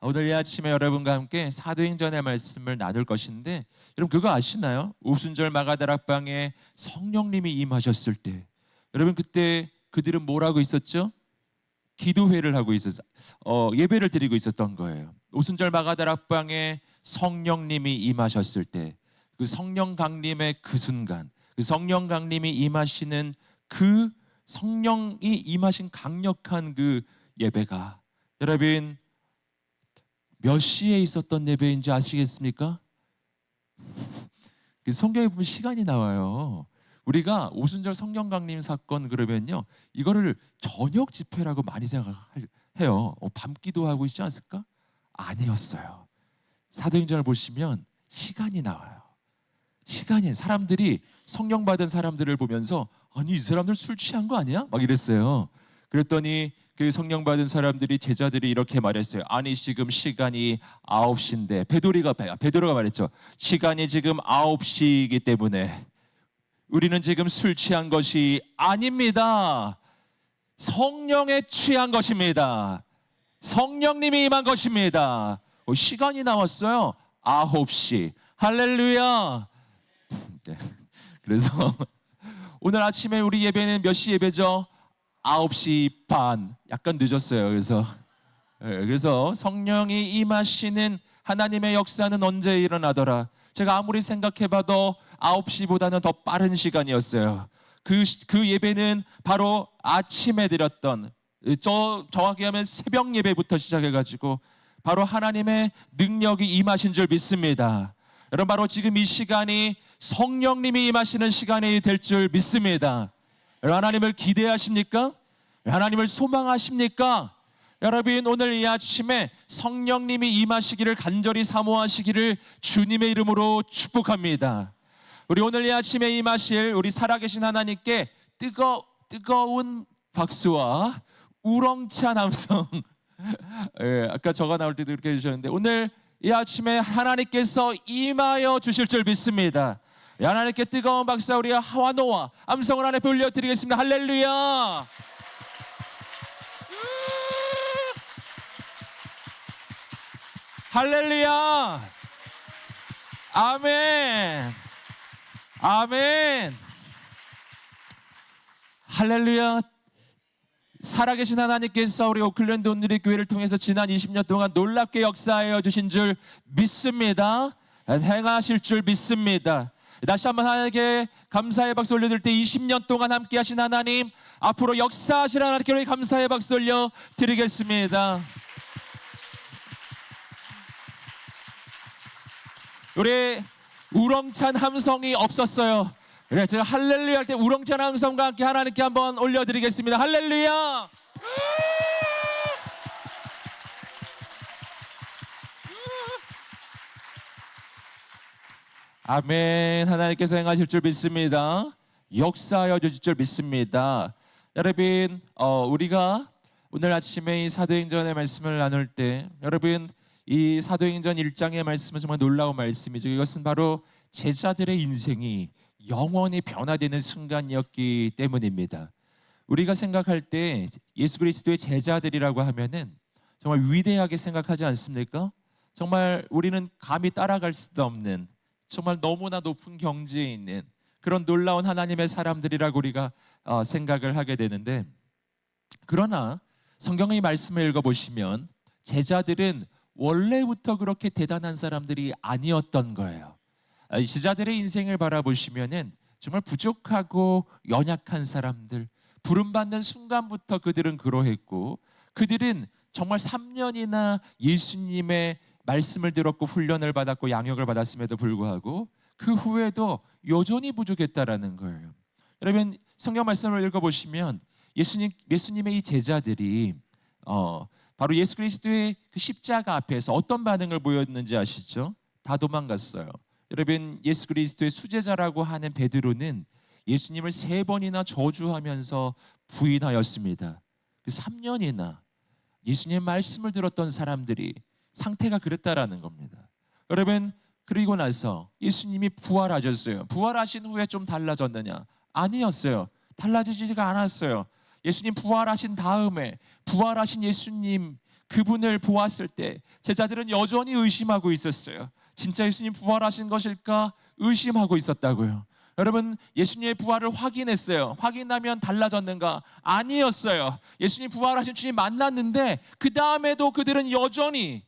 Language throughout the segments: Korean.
오늘 이 아침에 여러분과 함께 사도행전의 말씀을 나눌 것인데, 여러분 그거 아시나요? 오순절 마가다락방에 성령님이 임하셨을 때, 여러분 그때 그들은 뭐라고 있었죠? 기도회를 하고 예배를 드리고 있었던 거예요. 오순절 마가다락방에 성령님이 임하셨을 때, 그 성령 강림의 그 순간, 그 성령 강림이 임하시는 그 성령이 임하신 강력한 그 예배가 여러분 몇 시에 있었던 예배인지 아시겠습니까? 성경에 보면 시간이 나와요. 우리가 오순절 성령 강림 사건 그러면요, 이거를 저녁 집회라고 많이 생각해요. 밤 기도하고 있지 않습니까? 아니었어요. 사도행전을 보시면 시간이 나와요. 시간이, 사람들이 성령 받은 사람들을 보면서 아니 이 사람들 술 취한 거 아니야? 막 이랬어요. 그랬더니 그 성령 받은 사람들이, 제자들이 이렇게 말했어요. 아니 지금 시간이 9시인데, 베드로가 말했죠. 시간이 지금 9시이기 때문에 우리는 지금 술 취한 것이 아닙니다. 성령에 취한 것입니다. 성령님이 임한 것입니다. 시간이 나왔어요. 9시. 할렐루야. 네. 그래서 오늘 아침에 우리 예배는 몇 시 예배죠? 9시 반. 약간 늦었어요. 그래서 성령이 임하시는 하나님의 역사는 언제 일어나더라? 제가 아무리 생각해봐도 9시보다는 더 빠른 시간이었어요. 그 예배는 바로 아침에 드렸던, 정확히 하면 새벽 예배부터 시작해가지고 바로 하나님의 능력이 임하신 줄 믿습니다. 여러분 바로 지금 이 시간이 성령님이 임하시는 시간이 될 줄 믿습니다. 하나님을 기대하십니까? 하나님을 소망하십니까? 여러분 오늘 이 아침에 성령님이 임하시기를 간절히 사모하시기를 주님의 이름으로 축복합니다. 우리 오늘 이 아침에 임하실 우리 살아계신 하나님께 뜨거운 박수와 우렁찬 함성. 아까 저가 나올 때도 이렇게 해주셨는데, 오늘 이 아침에 하나님께서 임하여 주실 줄 믿습니다. 하나님께 뜨거운 박수, 우리 하와노와 함성을 하나 돌려드리겠습니다. 할렐루야. 할렐루야. 아멘. 아멘. 할렐루야. 살아계신 하나님께서 우리 오클랜드 온누리 교회를 통해서 지난 20년 동안 놀랍게 역사하여 주신 줄 믿습니다. 행하실 줄 믿습니다. 다시 한번 하나님께 감사의 박수 올려드릴 때, 20년 동안 함께 하신 하나님, 앞으로 역사하실 하나님께 우리 감사의 박수 올려드리겠습니다. 우리 우렁찬 함성이 없었어요. 그래, 제가 할렐루야 할 때 우렁찬 함성과 함께 하나님께 한번 올려드리겠습니다. 할렐루야. 아멘. 하나님께서 행하실 줄 믿습니다. 역사하여 주실 줄 믿습니다. 여러분 우리가 오늘 아침에 이 사도행전의 말씀을 나눌 때, 여러분 이 사도행전 1장의 말씀은 정말 놀라운 말씀이죠. 이것은 바로 제자들의 인생이 영원히 변화되는 순간이었기 때문입니다. 우리가 생각할 때 예수 그리스도의 제자들이라고 하면은 정말 위대하게 생각하지 않습니까? 정말 우리는 감히 따라갈 수도 없는, 정말 너무나 높은 경지에 있는 그런 놀라운 하나님의 사람들이라고 우리가 생각을 하게 되는데, 그러나 성경의 말씀을 읽어보시면 제자들은 원래부터 그렇게 대단한 사람들이 아니었던 거예요. 제자들의 인생을 바라보시면은 정말 부족하고 연약한 사람들, 부름받는 순간부터 그들은 그러했고, 그들은 정말 3년이나 예수님의 말씀을 들었고 훈련을 받았고 양육을 받았음에도 불구하고 그 후에도 여전히 부족했다라는 거예요. 여러분 성경 말씀을 읽어보시면 예수님의 이 제자들이 바로 예수 그리스도의 그 십자가 앞에서 어떤 반응을 보였는지 아시죠? 다 도망갔어요. 여러분 예수 그리스도의 수제자라고 하는 베드로는 예수님을 3번이나 저주하면서 부인하였습니다. 그 3년이나 예수님의 말씀을 들었던 사람들이 상태가 그랬다라는 겁니다. 여러분 그리고 나서 예수님이 부활하셨어요. 부활하신 후에 좀 달라졌느냐? 아니었어요. 달라지지가 않았어요. 예수님 부활하신 다음에 부활하신 예수님 그분을 보았을 때 제자들은 여전히 의심하고 있었어요. 진짜 예수님 부활하신 것일까 의심하고 있었다고요. 여러분, 예수님의 부활을 확인했어요. 확인하면 달라졌는가? 아니었어요. 예수님 부활하신 주님 만났는데 그 다음에도 그들은 여전히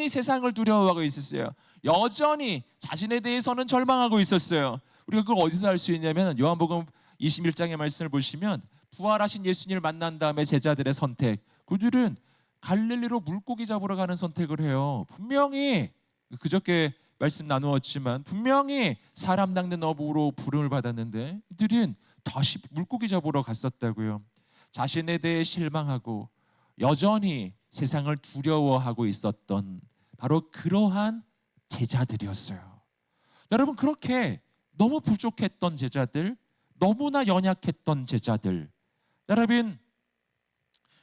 세상을 두려워하고 있었어요. 여전히 자신에 대해서는 절망하고 있었어요. 우리가 그걸 어디서 알 수 있냐면 요한복음 21장의 말씀을 보시면 부활하신 예수님을 만난 다음에 제자들의 선택, 그들은 갈릴리로 물고기 잡으러 가는 선택을 해요. 분명히 그저께 말씀 나누었지만 분명히 사람 낚는 어부로 부름을 받았는데 이들은 다시 물고기 잡으러 갔었다고요. 자신에 대해 실망하고 여전히 세상을 두려워하고 있었던 바로 그러한 제자들이었어요. 여러분, 그렇게 너무 부족했던 제자들, 너무나 연약했던 제자들, 여러분,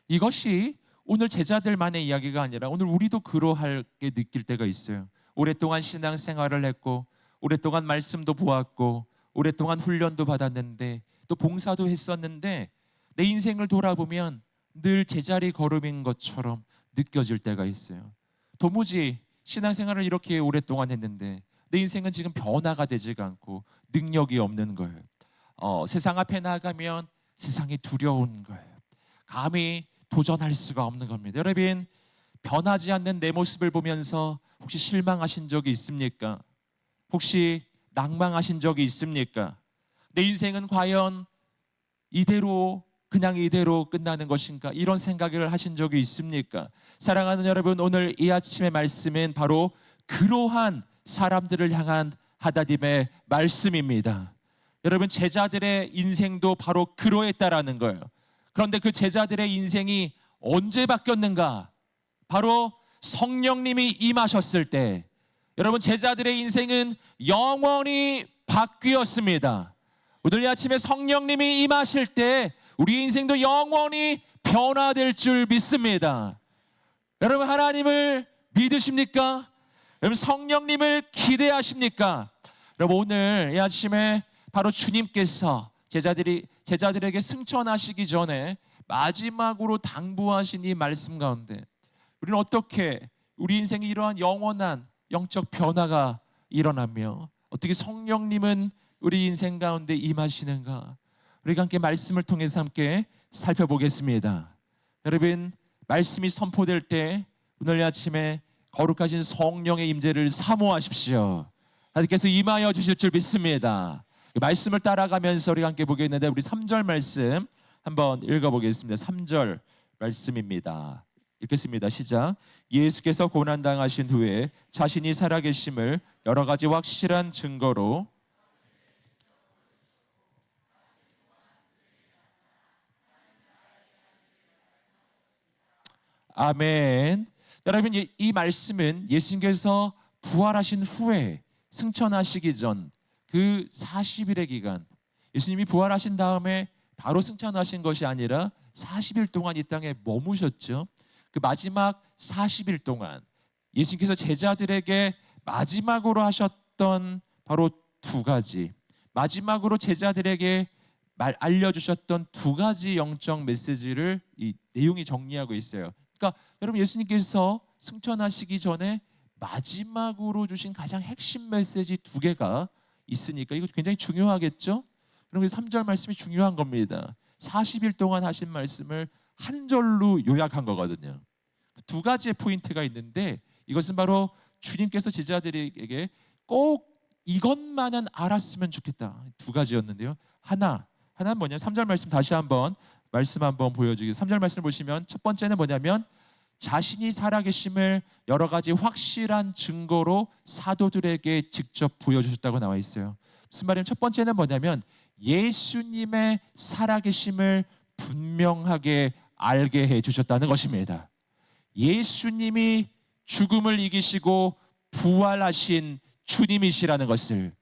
이것이 오늘 제자들만의 이야기가 아니라 오늘 우리도 그러하게 느낄 때가 있어요. 오랫동안 신앙생활을 했고 오랫동안 말씀도 보았고 오랫동안 훈련도 받았는데 또 봉사도 했었는데 내 인생을 돌아보면 늘 제자리 걸음인 것처럼 느껴질 때가 있어요. 도무지 신앙생활을 이렇게 오랫동안 했는데 내 인생은 지금 변화가 되지가 않고 능력이 없는 거예요. 세상 앞에 나가면 세상이 두려운 거예요. 감히 도전할 수가 없는 겁니다. 여러분, 변하지 않는 내 모습을 보면서 혹시 실망하신 적이 있습니까? 혹시 낭망하신 적이 있습니까? 내 인생은 과연 그냥 이대로 끝나는 것인가? 이런 생각을 하신 적이 있습니까? 사랑하는 여러분, 오늘 이 아침의 말씀은 바로 그러한 사람들을 향한 하나님의 말씀입니다. 여러분, 제자들의 인생도 바로 그러했다라는 거예요. 그런데 그 제자들의 인생이 언제 바뀌었는가? 바로 성령님이 임하셨을 때, 여러분, 제자들의 인생은 영원히 바뀌었습니다. 오늘 이 아침에 성령님이 임하실 때 우리 인생도 영원히 변화될 줄 믿습니다. 여러분, 하나님을 믿으십니까? 여러분, 성령님을 기대하십니까? 여러분, 오늘 이 아침에 바로 주님께서 제자들에게 승천하시기 전에 마지막으로 당부하신 이 말씀 가운데 우리는 어떻게 우리 인생에 이러한 영원한 영적 변화가 일어나며 어떻게 성령님은 우리 인생 가운데 임하시는가? 우리가 함께 말씀을 통해서 함께 살펴보겠습니다. 여러분, 말씀이 선포될 때 오늘 아침에 거룩하신 성령의 임재를 사모하십시오. 하나님께서 임하여 주실 줄 믿습니다. 말씀을 따라가면서 우리가 함께 보겠는데 우리 3절 말씀 한번 읽어보겠습니다. 3절 말씀입니다. 읽겠습니다. 시작. 예수께서 고난당하신 후에 자신이 살아계심을 여러 가지 확실한 증거로 아멘. 여러분, 이 말씀은 예수님께서 부활하신 후에 승천하시기 전 그 40일의 기간, 예수님이 부활하신 다음에 바로 승천하신 것이 아니라 40일 동안 이 땅에 머무셨죠. 그 마지막 40일 동안 예수님께서 제자들에게 마지막으로 하셨던 바로 두 가지, 마지막으로 제자들에게 알려주셨던 두 가지 영적 메시지를 이 내용이 정리하고 있어요. 그러니까 여러분, 예수님께서 승천하시기 전에 마지막으로 주신 가장 핵심 메시지 두 개가 있으니까 이거 굉장히 중요하겠죠? 그럼 3절 말씀이 중요한 겁니다. 40일 동안 하신 말씀을 한 절로 요약한 거거든요. 두 가지의 포인트가 있는데 이것은 바로 주님께서 제자들에게 꼭 이것만은 알았으면 좋겠다. 두 가지였는데요. 하나는 뭐냐면 3절 말씀 다시 한번 말씀 한번 보여주세요. 3절 말씀을 보시면 첫 번째는 뭐냐면 자신이 살아계심을 여러 가지 확실한 증거로 사도들에게 직접 보여주셨다고 나와 있어요. 무슨 말이냐면 첫 번째는 뭐냐면 예수님의 살아계심을 분명하게 알게 해주셨다는 것입니다. 예수님이 죽음을 이기시고 부활하신 주님이시라는 것을,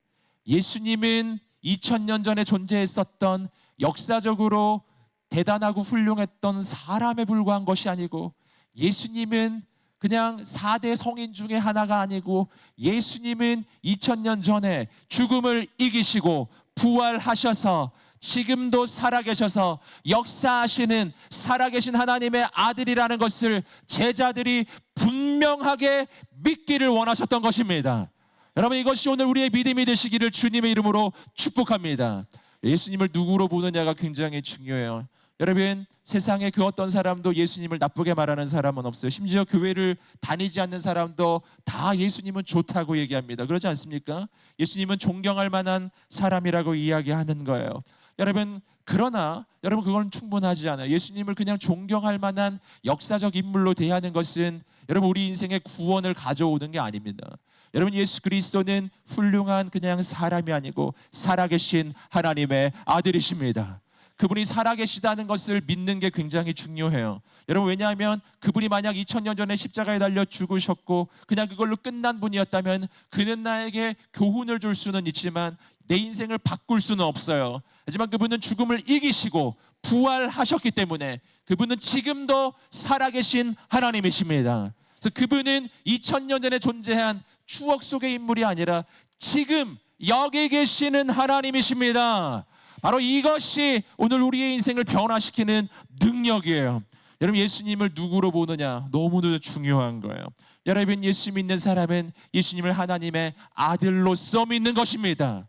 예수님은 2000년 전에 존재했었던 역사적으로 대단하고 훌륭했던 사람에 불과한 것이 아니고 예수님은 그냥 4대 성인 중에 하나가 아니고 예수님은 2000년 전에 죽음을 이기시고 부활하셔서 지금도 살아계셔서 역사하시는 살아계신 하나님의 아들이라는 것을 제자들이 분명하게 믿기를 원하셨던 것입니다. 여러분, 이것이 오늘 우리의 믿음이 되시기를 주님의 이름으로 축복합니다. 예수님을 누구로 보느냐가 굉장히 중요해요. 여러분, 세상에 그 어떤 사람도 예수님을 나쁘게 말하는 사람은 없어요. 심지어 교회를 다니지 않는 사람도 다 예수님은 좋다고 얘기합니다. 그렇지 않습니까? 예수님은 존경할 만한 사람이라고 이야기하는 거예요. 여러분, 그러나 여러분, 그건 충분하지 않아요. 예수님을 그냥 존경할 만한 역사적 인물로 대하는 것은 여러분, 우리 인생의 구원을 가져오는 게 아닙니다. 여러분, 예수 그리스도는 훌륭한 그냥 사람이 아니고 살아계신 하나님의 아들이십니다. 그분이 살아계시다는 것을 믿는 게 굉장히 중요해요. 여러분, 왜냐하면 그분이 만약 2000년 전에 십자가에 달려 죽으셨고 그냥 그걸로 끝난 분이었다면 그는 나에게 교훈을 줄 수는 있지만 내 인생을 바꿀 수는 없어요. 하지만 그분은 죽음을 이기시고 부활하셨기 때문에 그분은 지금도 살아계신 하나님이십니다. 그래서 그분은 2000년 전에 존재한 추억 속의 인물이 아니라 지금 여기 계시는 하나님이십니다. 바로 이것이 오늘 우리의 인생을 변화시키는 능력이에요. 여러분, 예수님을 누구로 보느냐 너무도 중요한 거예요. 여러분, 예수 믿는 사람은 예수님을 하나님의 아들로서 믿는 것입니다.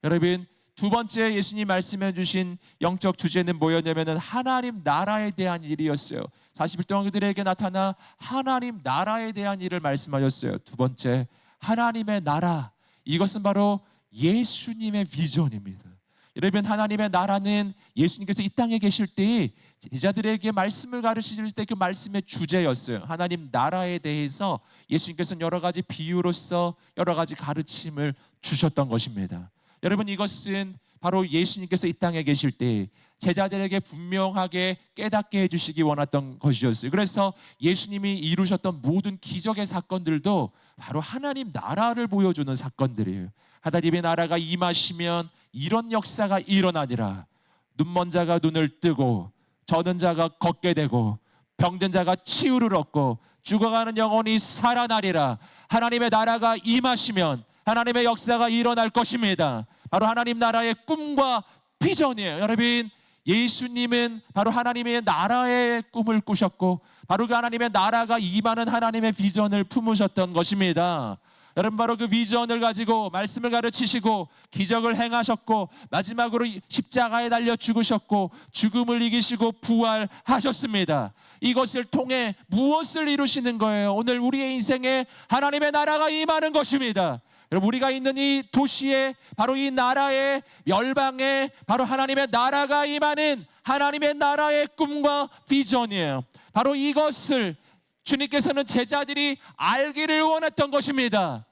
여러분, 두 번째 예수님 말씀해 주신 영적 주제는 뭐였냐면 하나님 나라에 대한 일이었어요. 40일 동안 그들에게 나타나 하나님 나라에 대한 일을 말씀하셨어요. 두 번째, 하나님의 나라, 이것은 바로 예수님의 비전입니다. 여러분, 하나님의 나라는 예수님께서 이 땅에 계실 때 제자들에게 말씀을 가르치실 때 그 말씀의 주제였어요. 하나님 나라에 대해서 예수님께서는 여러 가지 비유로서 여러 가지 가르침을 주셨던 것입니다. 여러분, 이것은 바로 예수님께서 이 땅에 계실 때 제자들에게 분명하게 깨닫게 해주시기 원했던 것이었어요. 그래서 예수님이 이루셨던 모든 기적의 사건들도 바로 하나님 나라를 보여주는 사건들이에요. 하나님의 나라가 임하시면 이런 역사가 일어나니라. 눈먼 자가 눈을 뜨고 젖은 자가 걷게 되고 병든 자가 치유를 얻고 죽어가는 영혼이 살아나리라. 하나님의 나라가 임하시면 하나님의 역사가 일어날 것입니다. 바로 하나님 나라의 꿈과 비전이에요. 여러분, 예수님은 바로 하나님의 나라의 꿈을 꾸셨고 바로 그 하나님의 나라가 임하는 하나님의 비전을 품으셨던 것입니다. 여러분, 바로 그 비전을 가지고 말씀을 가르치시고 기적을 행하셨고 마지막으로 십자가에 달려 죽으셨고 죽음을 이기시고 부활하셨습니다. 이것을 통해 무엇을 이루시는 거예요? 오늘 우리의 인생에 하나님의 나라가 임하는 것입니다. 여러분, 우리가 있는 이 도시에 바로 이 나라에 열방에 바로 하나님의 나라가 임하는 하나님의 나라의 꿈과 비전이에요. 바로 이것을 주님께서는 제자들이 알기를 원했던 것입니다.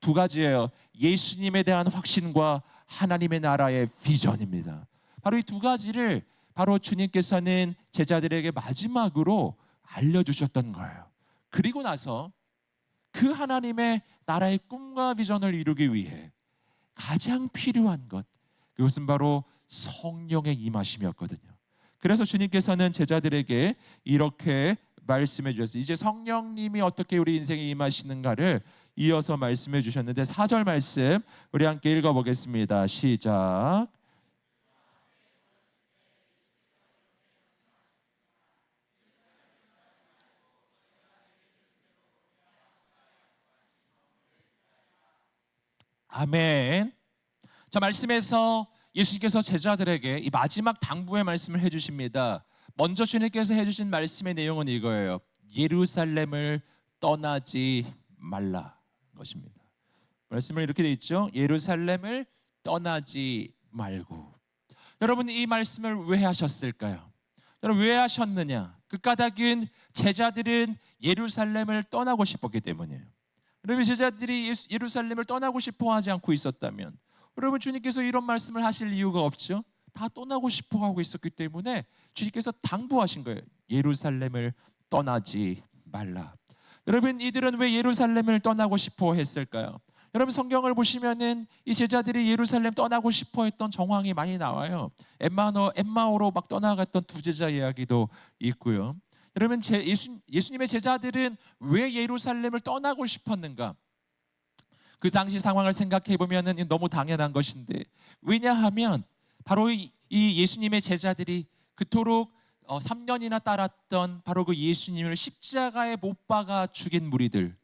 두 가지예요. 예수님에 대한 확신과 하나님의 나라의 비전입니다. 바로 이 두 가지를 바로 주님께서는 제자들에게 마지막으로 알려주셨던 거예요. 그리고 나서 그 하나님의 나라의 꿈과 비전을 이루기 위해 가장 필요한 것, 그것은 바로 성령의 임하심이었거든요. 그래서 주님께서는 제자들에게 이렇게 말씀해 주셨어요. 이제 성령님이 어떻게 우리 인생에 임하시는가를 이어서 말씀해 주셨는데 4절 말씀 우리 함께 읽어보겠습니다. 시작. 아멘. 자, 말씀에서 예수님께서 제자들에게 이 마지막 당부의 말씀을 해주십니다. 먼저 주님께서 해주신 말씀의 내용은 이거예요. 예루살렘을 떠나지 말라 것입니다. 말씀을 이렇게 돼 있죠. 예루살렘을 떠나지 말고. 여러분, 이 말씀을 왜 하셨을까요? 여러분, 왜 하셨느냐? 그 까닭은 제자들은 예루살렘을 떠나고 싶었기 때문이에요. 여러분, 제자들이 예루살렘을 떠나고 싶어 하지 않고 있었다면 여러분, 주님께서 이런 말씀을 하실 이유가 없죠. 다 떠나고 싶어 하고 있었기 때문에 주님께서 당부하신 거예요. 예루살렘을 떠나지 말라. 여러분, 이들은 왜 예루살렘을 떠나고 싶어 했을까요? 여러분, 성경을 보시면은 이 제자들이 예루살렘 떠나고 싶어 했던 정황이 많이 나와요. 엠마오로 막 떠나갔던 두 제자 이야기도 있고요. 여러분, 예수님의 제자들은 왜 예루살렘을 떠나고 싶었는가? 그 당시 상황을 생각해 보면은 너무 당연한 것인데, 왜냐하면 바로 이 예수님의 제자들이 그토록 3년이나 따랐던 바로 그 예수님을 십자가에 못 박아 죽인 무리들,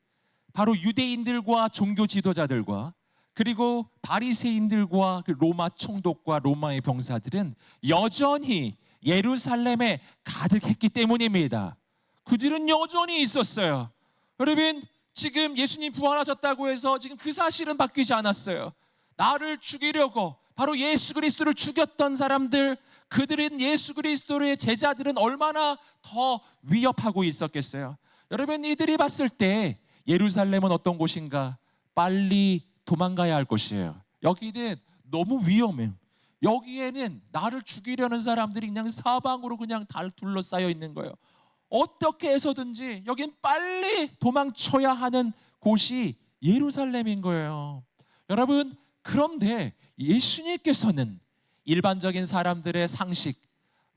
바로 유대인들과 종교 지도자들과 그리고 바리새인들과 그 로마 총독과 로마의 병사들은 여전히 예루살렘에 가득했기 때문입니다. 그들은 여전히 있었어요. 여러분, 지금 예수님 부활하셨다고 해서 지금 그 사실은 바뀌지 않았어요. 나를 죽이려고 바로 예수 그리스도를 죽였던 사람들, 그들은 예수 그리스도의 제자들은 얼마나 더 위협하고 있었겠어요. 여러분, 이들이 봤을 때 예루살렘은 어떤 곳인가? 빨리 도망가야 할 곳이에요. 여기는 너무 위험해요. 여기에는 나를 죽이려는 사람들이 그냥 사방으로 그냥 다 둘러싸여 있는 거예요. 어떻게 해서든지 여긴 빨리 도망쳐야 하는 곳이 예루살렘인 거예요. 여러분, 그런데 예수님께서는 일반적인 사람들의 상식,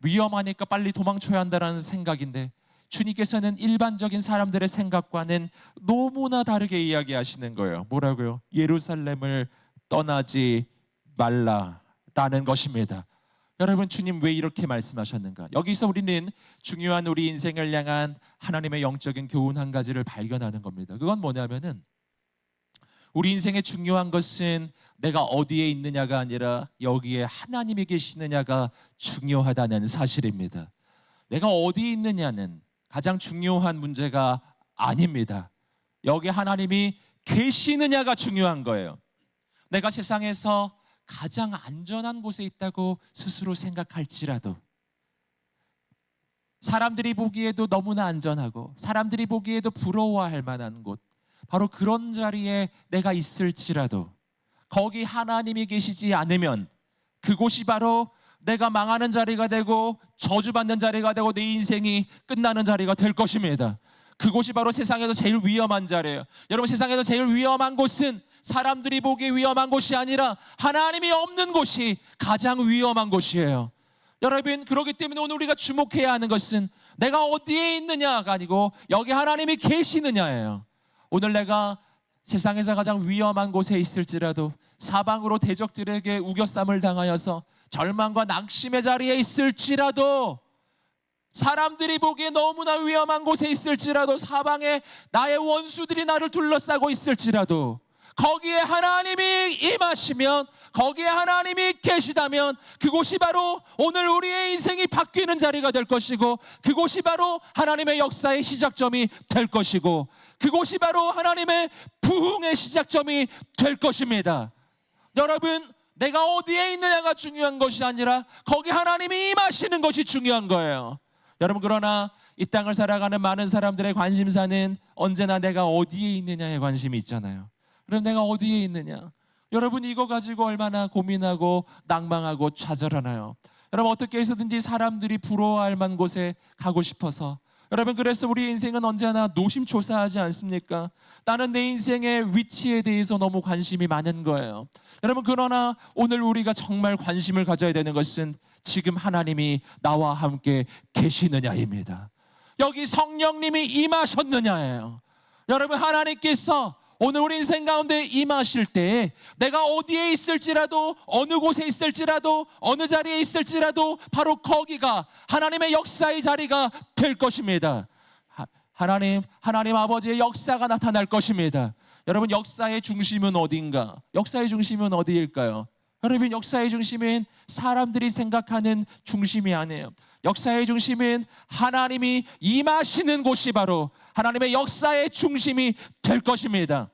위험하니까 빨리 도망쳐야 한다는 생각인데, 주님께서는 일반적인 사람들의 생각과는 너무나 다르게 이야기하시는 거예요. 뭐라고요? 예루살렘을 떠나지 말라라는 것입니다. 여러분, 주님 왜 이렇게 말씀하셨는가? 여기서 우리는 중요한 우리 인생을 향한 하나님의 영적인 교훈 한 가지를 발견하는 겁니다. 그건 뭐냐면은, 우리 인생의 중요한 것은 내가 어디에 있느냐가 아니라 여기에 하나님이 계시느냐가 중요하다는 사실입니다. 내가 어디에 있느냐는 가장 중요한 문제가 아닙니다. 여기 하나님이 계시느냐가 중요한 거예요. 내가 세상에서 가장 안전한 곳에 있다고 스스로 생각할지라도, 사람들이 보기에도 너무나 안전하고 사람들이 보기에도 부러워할 만한 곳, 바로 그런 자리에 내가 있을지라도 거기 하나님이 계시지 않으면 그곳이 바로 내가 망하는 자리가 되고 저주받는 자리가 되고 내 인생이 끝나는 자리가 될 것입니다. 그곳이 바로 세상에서 제일 위험한 자리예요. 여러분, 세상에서 제일 위험한 곳은 사람들이 보기에 위험한 곳이 아니라 하나님이 없는 곳이 가장 위험한 곳이에요. 여러분, 그렇기 때문에 오늘 우리가 주목해야 하는 것은 내가 어디에 있느냐가 아니고 여기 하나님이 계시느냐예요. 오늘 내가 세상에서 가장 위험한 곳에 있을지라도, 사방으로 대적들에게 우겨쌈을 당하여서 절망과 낙심의 자리에 있을지라도, 사람들이 보기에 너무나 위험한 곳에 있을지라도, 사방에 나의 원수들이 나를 둘러싸고 있을지라도, 거기에 하나님이 임하시면, 거기에 하나님이 계시다면 그곳이 바로 오늘 우리의 인생이 바뀌는 자리가 될 것이고, 그곳이 바로 하나님의 역사의 시작점이 될 것이고, 그곳이 바로 하나님의 부흥의 시작점이 될 것입니다. 여러분, 내가 어디에 있느냐가 중요한 것이 아니라 거기 하나님이 임하시는 것이 중요한 거예요. 여러분, 그러나 이 땅을 살아가는 많은 사람들의 관심사는 언제나 내가 어디에 있느냐에 관심이 있잖아요. 그럼 내가 어디에 있느냐? 여러분, 이거 가지고 얼마나 고민하고 낭망하고 좌절하나요? 여러분, 어떻게 해서든지 사람들이 부러워할 만한 곳에 가고 싶어서, 여러분, 그래서 우리 인생은 언제나 노심초사하지 않습니까? 나는 내 인생의 위치에 대해서 너무 관심이 많은 거예요. 여러분, 그러나 오늘 우리가 정말 관심을 가져야 되는 것은 지금 하나님이 나와 함께 계시느냐입니다. 여기 성령님이 임하셨느냐예요. 여러분, 하나님께서 오늘 우리 인생 가운데 임하실 때 내가 어디에 있을지라도, 어느 곳에 있을지라도, 어느 자리에 있을지라도 바로 거기가 하나님의 역사의 자리가 될 것입니다. 하나님 아버지의 역사가 나타날 것입니다. 여러분, 역사의 중심은 어딘가? 역사의 중심은 어디일까요? 여러분, 역사의 중심은 사람들이 생각하는 중심이 아니에요. 역사의 중심은 하나님이 임하시는 곳이 바로 하나님의 역사의 중심이 될 것입니다.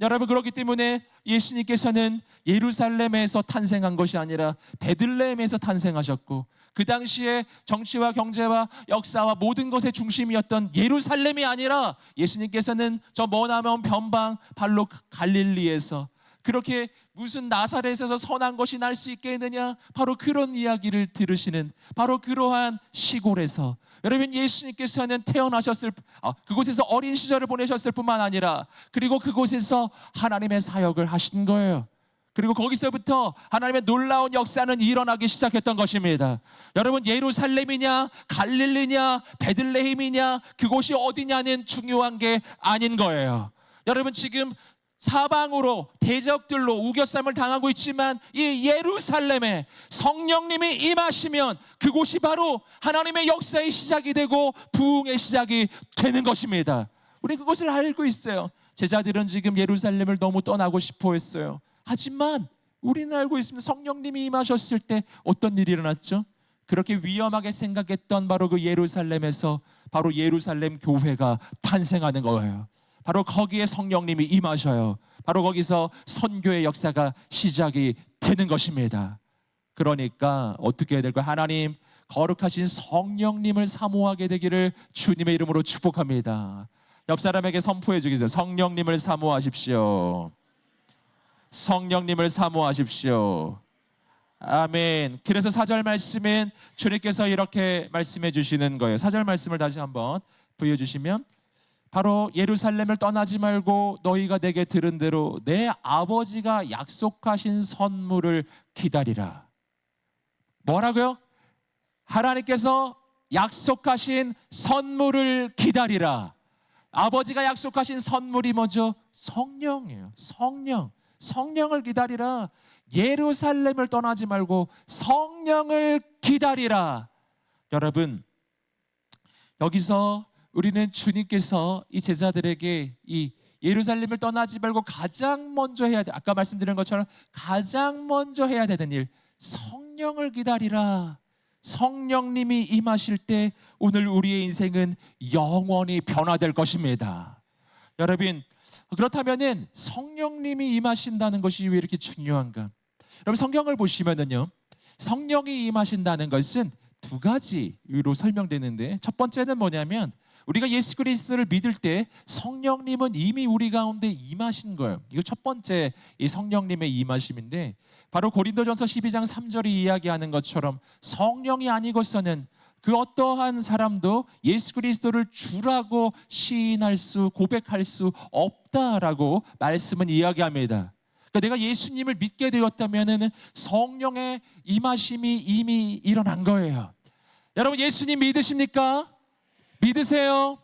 여러분, 그렇기 때문에 예수님께서는 예루살렘에서 탄생한 것이 아니라 베들레헴에서 탄생하셨고, 그 당시에 정치와 경제와 역사와 모든 것의 중심이었던 예루살렘이 아니라 예수님께서는 저 머나먼 변방 발로 갈릴리에서, 그렇게 무슨 나사렛에서 선한 것이 날 수 있겠느냐, 바로 그런 이야기를 들으시는 바로 그러한 시골에서, 여러분, 예수님께서는 태어나셨을, 그곳에서 어린 시절을 보내셨을 뿐만 아니라 그리고 그곳에서 하나님의 사역을 하신 거예요. 그리고 거기서부터 하나님의 놀라운 역사는 일어나기 시작했던 것입니다. 여러분, 예루살렘이냐 갈릴리냐 베들레헴이냐 그곳이 어디냐는 중요한 게 아닌 거예요. 여러분, 지금 사방으로 대적들로 우겨쌈을 당하고 있지만 이 예루살렘에 성령님이 임하시면 그곳이 바로 하나님의 역사의 시작이 되고 부흥의 시작이 되는 것입니다. 우리 그것을 알고 있어요. 제자들은 지금 예루살렘을 너무 떠나고 싶어 했어요. 하지만 우리는 알고 있습니다. 성령님이 임하셨을 때 어떤 일이 일어났죠? 그렇게 위험하게 생각했던 바로 그 예루살렘에서 바로 예루살렘 교회가 탄생하는 거예요. 바로 거기에 성령님이 임하셔요. 바로 거기서 선교의 역사가 시작이 되는 것입니다. 그러니까 어떻게 해야 될까요? 하나님 거룩하신 성령님을 사모하게 되기를 주님의 이름으로 축복합니다. 옆 사람에게 선포해 주세요. 성령님을 사모하십시오. 성령님을 사모하십시오. 아멘. 그래서 4절 말씀은 주님께서 이렇게 말씀해 주시는 거예요. 4절 말씀을 다시 한번 보여주시면 바로 예루살렘을 떠나지 말고 너희가 내게 들은 대로 내 아버지가 약속하신 선물을 기다리라. 뭐라고요? 하나님께서 약속하신 선물을 기다리라. 아버지가 약속하신 선물이 뭐죠? 성령이에요. 성령을 기다리라. 예루살렘을 떠나지 말고 성령을 기다리라. 여러분, 여기서 우리는 주님께서 이 제자들에게 이 예루살렘을 떠나지 말고 가장 먼저 해야 돼. 아까 말씀드린 것처럼 가장 먼저 해야 되는 일, 성령을 기다리라. 성령님이 임하실 때 오늘 우리의 인생은 영원히 변화될 것입니다. 여러분, 그렇다면은 성령님이 임하신다는 것이 왜 이렇게 중요한가? 여러분, 성경을 보시면은요, 성령이 임하신다는 것은 두 가지로 설명되는데, 첫 번째는 뭐냐면 우리가 예수 그리스도를 믿을 때 성령님은 이미 우리 가운데 임하신 거예요. 이거 첫 번째 이 성령님의 임하심인데, 바로 고린도전서 12장 3절이 이야기하는 것처럼 성령이 아니고서는 그 어떠한 사람도 예수 그리스도를 주라고 시인할 수, 고백할 수 없다라고 말씀은 이야기합니다. 그러니까 내가 예수님을 믿게 되었다면 성령의 임하심이 이미 일어난 거예요. 여러분, 예수님 믿으십니까? 믿으세요?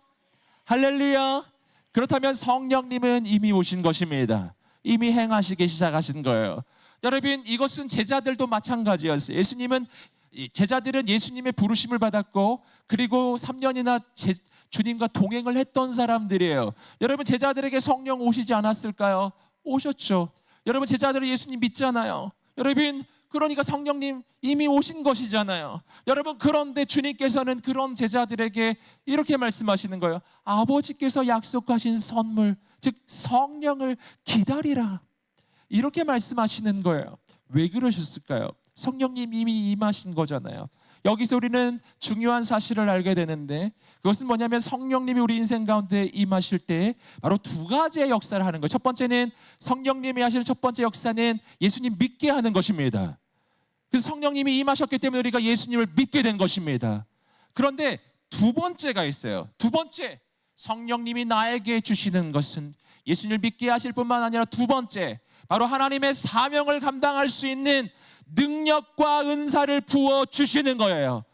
할렐루야. 그렇다면 성령님은 이미 오신 것입니다. 이미 행하시기 시작하신 거예요. 여러분, 이것은 제자들도 마찬가지였어요. 제자들은 예수님의 부르심을 받았고, 그리고 3년이나 주님과 동행을 했던 사람들이에요. 여러분, 제자들에게 성령 오시지 않았을까요? 오셨죠. 여러분, 제자들은 예수님 믿잖아요. 여러분, 그러니까 성령님 이미 오신 것이잖아요. 여러분, 그런데 주님께서는 그런 제자들에게 이렇게 말씀하시는 거예요. 아버지께서 약속하신 선물, 즉 성령을 기다리라. 이렇게 말씀하시는 거예요. 왜 그러셨을까요? 성령님 이미 임하신 거잖아요. 여기서 우리는 중요한 사실을 알게 되는데, 그것은 뭐냐면 성령님이 우리 인생 가운데 임하실 때 바로 두 가지의 역사를 하는 거예요. 첫 번째는 성령님이 하시는 첫 번째 역사는 예수님 믿게 하는 것입니다. 그래서 성령님이 임하셨기 때문에 우리가 예수님을 믿게 된 것입니다. 그런데 두 번째가 있어요. 두 번째, 성령님이 나에게 주시는 것은 예수님을 믿게 하실 뿐만 아니라 두 번째, 바로 하나님의 사명을 감당할 수 있는 능력과 은사를 부어 주시는 거예요.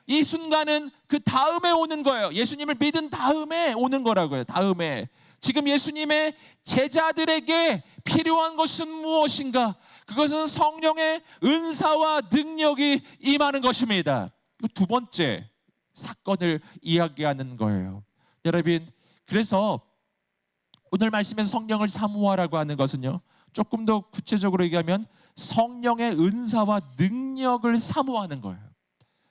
이 순간은 그 다음에 오는 거예요. 예수님을 믿은 다음에 오는 거라고요. 다음에. 지금 예수님의 제자들에게 필요한 것은 무엇인가? 그것은 성령의 은사와 능력이 임하는 것입니다. 두 번째 사건을 이야기하는 거예요. 여러분, 그래서 오늘 말씀에서 성령을 사모하라고 하는 것은요, 조금 더 구체적으로 얘기하면 성령의 은사와 능력을 사모하는 거예요.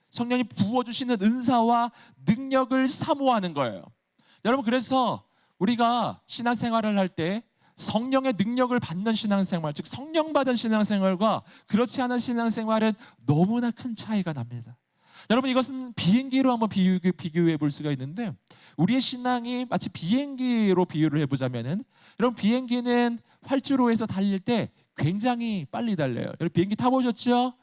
성령이 부어주시는 은사와 능력을 사모하는 거예요. 여러분, 그래서 우리가 신앙생활을 할 때 성령의 능력을 받는 신앙생활, 즉 성령 받은 신앙생활과 그렇지 않은 신앙생활은 너무나 큰 차이가 납니다. 여러분, 이것은 비행기로 한번 비교해 볼 수가 있는데, 우리의 신앙이 마치 비행기로 비유를 해보자면은, 여러분, 비행기는 활주로에서 달릴 때 굉장히 빨리 달려요. 여러분, 비행기 타보셨죠?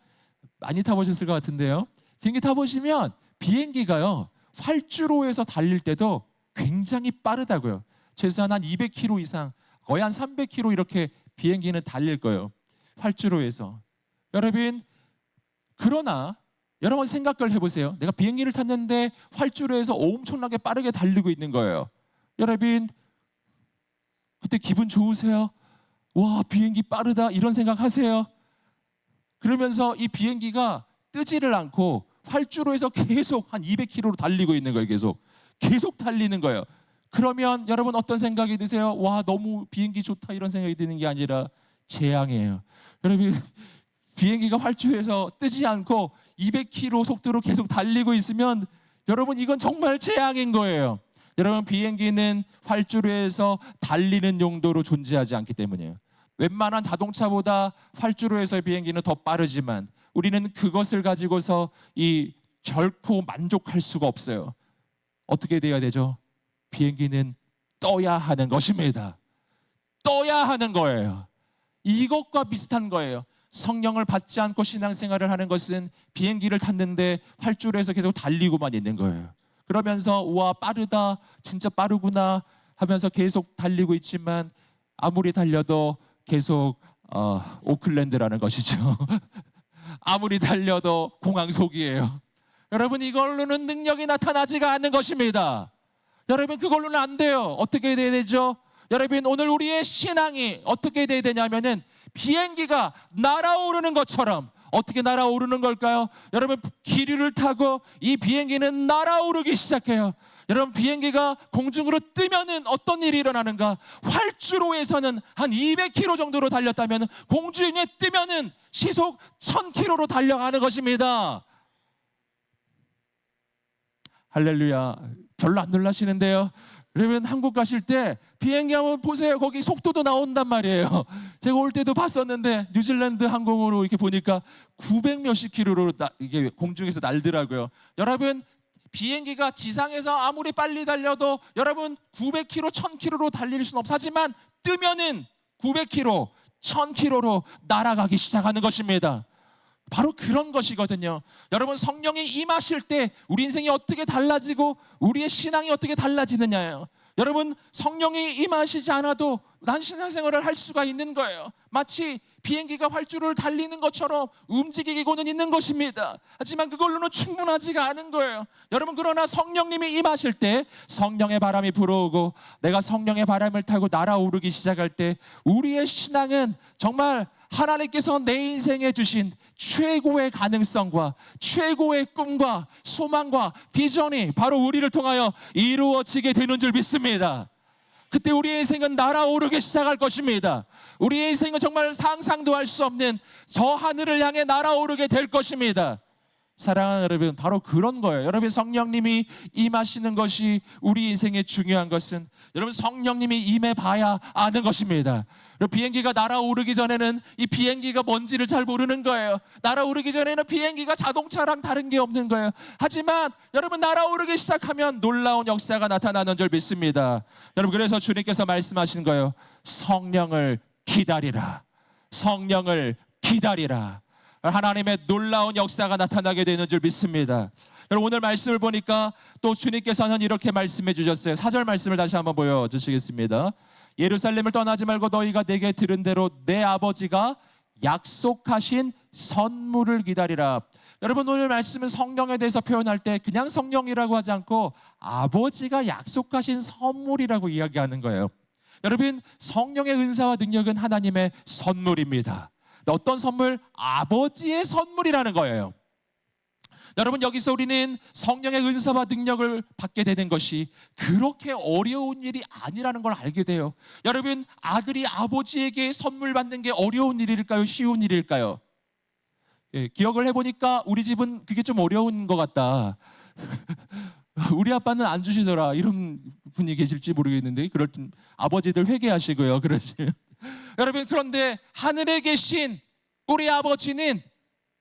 많이 타보셨을 것 같은데요. 비행기 타보시면 비행기가요, 활주로에서 달릴 때도 굉장히 빠르다고요. 최소한 한 200km 이상, 거의 한 300km 이렇게 비행기는 달릴 거예요. 활주로에서. 여러분, 그러나 여러분 생각을 해보세요. 내가 비행기를 탔는데 활주로에서 엄청나게 빠르게 달리고 있는 거예요. 여러분, 그때 기분 좋으세요? 와, 비행기 빠르다 이런 생각하세요? 그러면서 이 비행기가 뜨지를 않고 활주로 에서 계속 한 200km로 달리고 있는 거예요. 계속 달리는 거예요. 그러면 여러분 어떤 생각이 드세요? 와, 너무 비행기 좋다 이런 생각이 드는 게 아니라 재앙이에요. 여러분, 비행기가 활주로에서 뜨지 않고 200km 속도로 계속 달리고 있으면 여러분, 이건 정말 재앙인 거예요. 여러분, 비행기는 활주로에서 달리는 용도로 존재하지 않기 때문이에요. 웬만한 자동차보다 활주로에서의 비행기는 더 빠르지만 우리는 그것을 가지고서 결코 만족할 수가 없어요. 어떻게 돼야 되죠? 비행기는 떠야 하는 것입니다. 떠야 하는 거예요. 이것과 비슷한 거예요. 성령을 받지 않고 신앙생활을 하는 것은 비행기를 탔는데 활주로에서 계속 달리고만 있는 거예요. 그러면서 와, 빠르다, 진짜 빠르구나 하면서 계속 달리고 있지만 아무리 달려도 계속 오클랜드라는 것이죠. 아무리 달려도 공항 속이에요. 여러분, 이걸로는 능력이 나타나지가 않는 것입니다. 여러분, 그걸로는 안 돼요. 어떻게 돼야 되죠? 여러분, 오늘 우리의 신앙이 어떻게 돼야 되냐면은 비행기가 날아오르는 것처럼. 어떻게 날아오르는 걸까요? 여러분, 기류를 타고 이 비행기는 날아오르기 시작해요. 여러분, 비행기가 공중으로 뜨면은 어떤 일이 일어나는가? 활주로에서는 한 200km 정도로 달렸다면 공중에 뜨면은 시속 1000km로 달려가는 것입니다. 할렐루야. 별로 안 놀라시는데요? 여러분, 한국 가실 때 비행기 한번 보세요. 거기 속도도 나온단 말이에요. 제가 올 때도 봤었는데 뉴질랜드 항공으로 이렇게 보니까 900 몇십 킬로로 이게 공중에서 날더라고요. 여러분, 비행기가 지상에서 아무리 빨리 달려도 여러분 900km, 1000km로 달릴 수는 없어. 하지만 뜨면은 900km, 1000km로 날아가기 시작하는 것입니다. 바로 그런 것이거든요. 여러분, 성령이 임하실 때 우리 인생이 어떻게 달라지고 우리의 신앙이 어떻게 달라지느냐예요. 여러분, 성령이 임하시지 않아도 난 신앙생활을 할 수가 있는 거예요. 마치 비행기가 활주로를 달리는 것처럼 움직이고는 있는 것입니다. 하지만 그걸로는 충분하지가 않은 거예요. 여러분, 그러나 성령님이 임하실 때 성령의 바람이 불어오고 내가 성령의 바람을 타고 날아오르기 시작할 때 우리의 신앙은 정말 하나님께서 내 인생에 주신 최고의 가능성과 최고의 꿈과 소망과 비전이 바로 우리를 통하여 이루어지게 되는 줄 믿습니다. 그때 우리의 인생은 날아오르기 시작할 것입니다. 우리의 인생은 정말 상상도 할 수 없는 저 하늘을 향해 날아오르게 될 것입니다. 사랑하는 여러분, 바로 그런 거예요. 여러분, 성령님이 임하시는 것이 우리 인생의 중요한 것은 여러분, 성령님이 임해봐야 아는 것입니다. 비행기가 날아오르기 전에는 이 비행기가 뭔지를 잘 모르는 거예요. 날아오르기 전에는 비행기가 자동차랑 다른 게 없는 거예요. 하지만 여러분, 날아오르기 시작하면 놀라운 역사가 나타나는 줄 믿습니다. 여러분, 그래서 주님께서 말씀하신 거예요. 성령을 기다리라. 성령을 기다리라. 하나님의 놀라운 역사가 나타나게 되는 줄 믿습니다. 여러분, 오늘 말씀을 보니까 또 주님께서는 이렇게 말씀해 주셨어요. 4절 말씀을 다시 한번 보여주시겠습니다. 예루살렘을 떠나지 말고 너희가 내게 들은 대로 내 아버지가 약속하신 선물을 기다리라. 여러분, 오늘 말씀은 성령에 대해서 표현할 때 그냥 성령이라고 하지 않고 아버지가 약속하신 선물이라고 이야기하는 거예요. 여러분, 성령의 은사와 능력은 하나님의 선물입니다. 어떤 선물? 아버지의 선물이라는 거예요. 여러분, 여기서 우리는 성령의 은사와 능력을 받게 되는 것이 그렇게 어려운 일이 아니라는 걸 알게 돼요. 여러분, 아들이 아버지에게 선물 받는 게 어려운 일일까요? 쉬운 일일까요? 기억을 해보니까 우리 집은 그게 좀 어려운 것 같다. 우리 아빠는 안 주시더라, 이런 분이 계실지 모르겠는데 그럴 땐 아버지들 회개하시고요. 그러시면 여러분, 그런데 하늘에 계신 우리 아버지는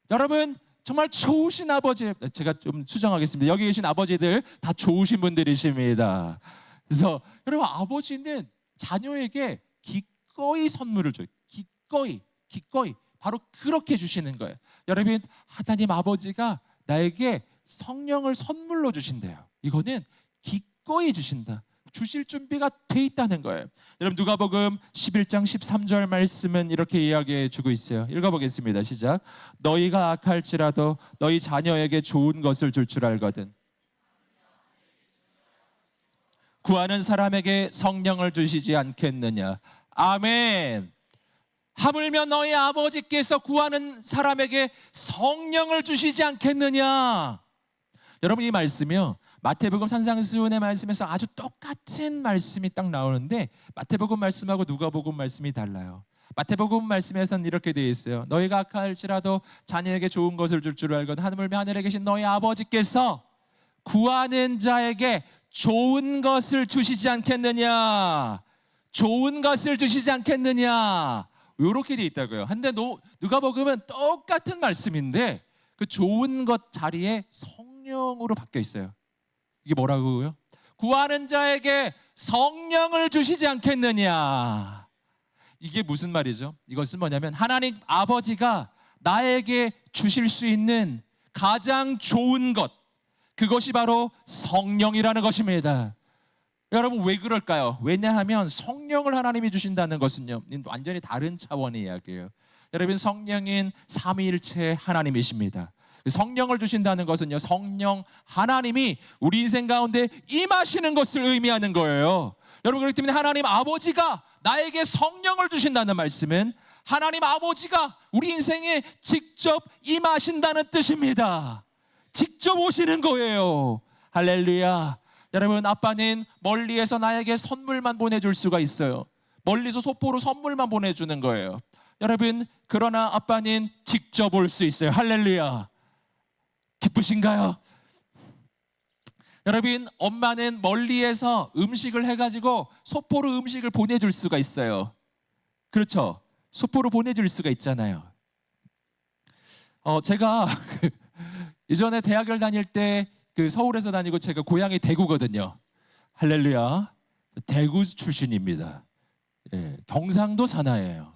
여러분 정말 좋으신 아버지. 제가 좀 수정하겠습니다. 여기 계신 아버지들 다 좋으신 분들이십니다. 그래서 여러분, 아버지는 자녀에게 기꺼이 선물을 줘요. 기꺼이 바로 그렇게 주시는 거예요. 여러분, 하나님 아버지가 나에게 성령을 선물로 주신대요. 이거는 기꺼이 주신다. 주실 준비가 돼 있다는 거예요. 여러분, 누가복음 11장 13절 말씀은 이렇게 이야기해 주고 있어요. 읽어보겠습니다. 시작. 너희가 악할지라도 너희 자녀에게 좋은 것을 줄 줄 알거든 구하는 사람에게 성령을 주시지 않겠느냐. 아멘. 하물며 너희 아버지께서 구하는 사람에게 성령을 주시지 않겠느냐. 여러분, 이 말씀이요, 마태복음 산상수훈의 말씀에서 아주 똑같은 말씀이 딱 나오는데 마태복음 말씀하고 누가복음 말씀이 달라요. 마태복음 말씀에서는 이렇게 되어 있어요. 너희가 악할지라도 자녀에게 좋은 것을 줄 줄 알거든 하물며 하늘에 계신 너희 아버지께서 구하는 자에게 좋은 것을 주시지 않겠느냐. 좋은 것을 주시지 않겠느냐. 이렇게 되어 있다고요. 근데 누가복음은 똑같은 말씀인데 그 좋은 것 자리에 성령으로 바뀌어 있어요. 이게 뭐라고요? 구하는 자에게 성령을 주시지 않겠느냐. 이게 무슨 말이죠? 이것은 뭐냐면 하나님 아버지가 나에게 주실 수 있는 가장 좋은 것, 그것이 바로 성령이라는 것입니다. 여러분, 왜 그럴까요? 왜냐하면 성령을 하나님이 주신다는 것은요, 완전히 다른 차원의 이야기예요. 여러분, 성령인 삼위일체 하나님이십니다. 성령을 주신다는 것은요, 성령 하나님이 우리 인생 가운데 임하시는 것을 의미하는 거예요. 여러분, 그렇기 때문에 하나님 아버지가 나에게 성령을 주신다는 말씀은 하나님 아버지가 우리 인생에 직접 임하신다는 뜻입니다. 직접 오시는 거예요. 할렐루야. 여러분, 아빠는 멀리에서 나에게 선물만 보내줄 수가 있어요. 멀리서 소포로 선물만 보내주는 거예요. 여러분, 그러나 아빠는 직접 올 수 있어요. 할렐루야. 기쁘신가요? 여러분, 엄마는 멀리에서 음식을 해가지고 소포로 음식을 보내줄 수가 있어요. 그렇죠? 소포로 보내줄 수가 있잖아요. 제가 이전에 대학을 다닐 때 서울에서 다니고 제가 고향이 대구거든요. 할렐루야. 대구 출신입니다. 예, 경상도 산하예요.